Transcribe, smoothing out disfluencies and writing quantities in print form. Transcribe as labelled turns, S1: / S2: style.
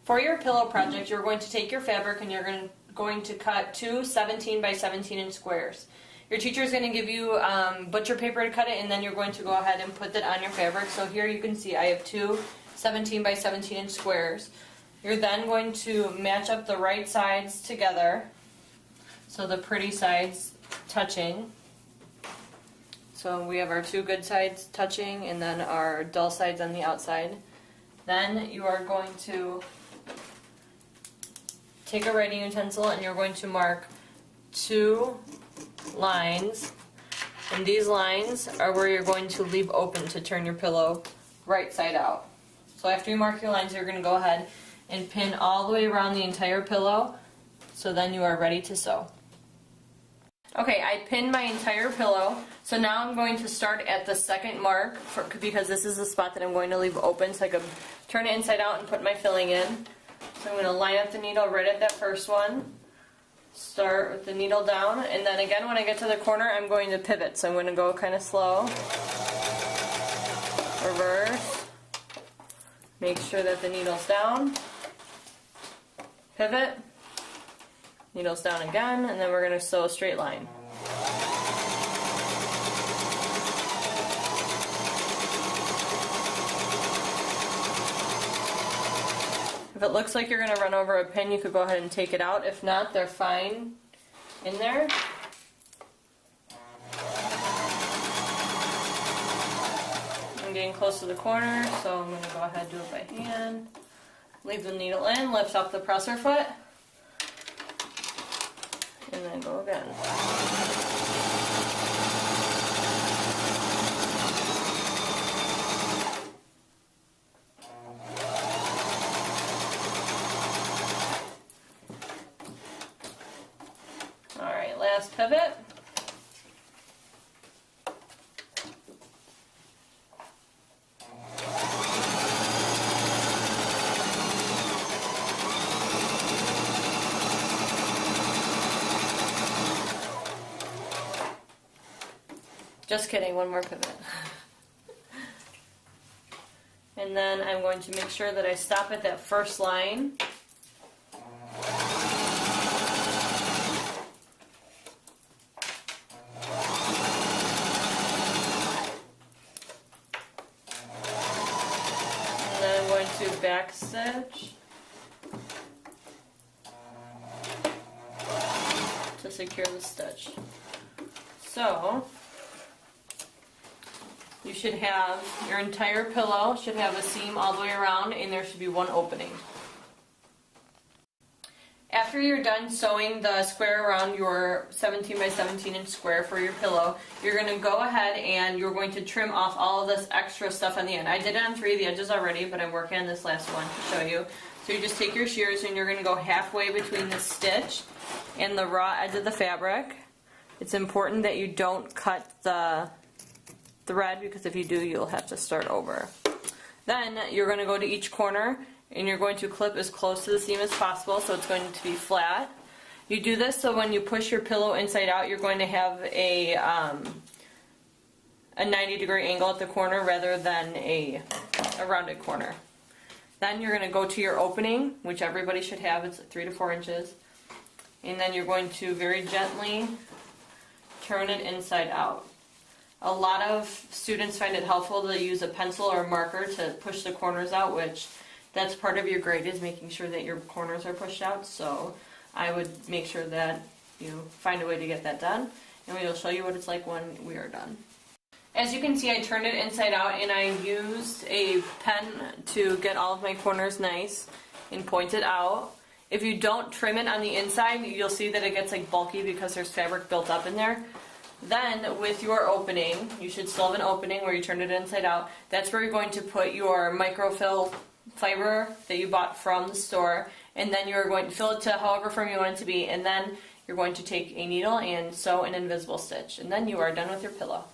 S1: For your pillow project, you're going to take your fabric and you're going to cut two 17 by 17 inch squares. Your teacher is going to give you butcher paper to cut it, and then you're going to go ahead and put that on your fabric. So here you can see I have two 17 by 17 inch squares. You're then going to match up the right sides together, so the pretty sides touching. So we have our two good sides touching and then our dull sides on the outside. Then you are going to take a writing utensil and you're going to mark two lines, and these lines are where you're going to leave open to turn your pillow right side out. So after you mark your lines, you're going to go ahead and pin all the way around the entire pillow, so then you are ready to sew. Okay, I pinned my entire pillow, so now I'm going to start at the second mark because this is the spot that I'm going to leave open so I can turn it inside out and put my filling in. So I'm going to line up the needle right at that first one, start with the needle down, and then again when I get to the corner I'm going to pivot. So I'm going to go kind of slow, reverse, make sure that the needle's down, pivot, needle's down again, and then we're going to sew a straight line. If it looks like you're going to run over a pin, you could go ahead and take it out. If not, they're fine in there. I'm getting close to the corner, so I'm going to go ahead and do it by hand. Leave the needle in, lift up the presser foot, and then go again. Alright, last pivot. Just kidding, one more pivot. And then I'm going to make sure that I stop at that first line. And then I'm going to back stitch to secure the stitch. So you should have, your entire pillow should have a seam all the way around, and there should be one opening. After you're done sewing the square around your 17 by 17 inch square for your pillow, you're going to go ahead and you're going to trim off all of this extra stuff on the end. I did it on 3 of the edges already, but I'm working on this last one to show you. So you just take your shears and you're going to go halfway between the stitch and the raw edge of the fabric. It's important that you don't cut the thread, because if you do, you'll have to start over. Then you're going to go to each corner and you're going to clip as close to the seam as possible, so it's going to be flat. You do this so when you push your pillow inside out, you're going to have a 90-degree angle at the corner rather than a rounded corner. Then you're going to go to your opening, which everybody should have. It's 3 to 4 inches, and then you're going to very gently turn it inside out. A lot of students find it helpful to use a pencil or a marker to push the corners out, which that's part of your grade, is making sure that your corners are pushed out. So I would make sure that you find a way to get that done, and we will show you what it's like when we are done. As you can see, I turned it inside out and I used a pen to get all of my corners nice and point it out. If you don't trim it on the inside, you'll see that it gets like bulky because there's fabric built up in there. Then with your opening, you should still have an opening where you turn it inside out. That's where you're going to put your microfill fiber that you bought from the store, and then you're going to fill it to however firm you want it to be, and then you're going to take a needle and sew an invisible stitch, and then you are done with your pillow.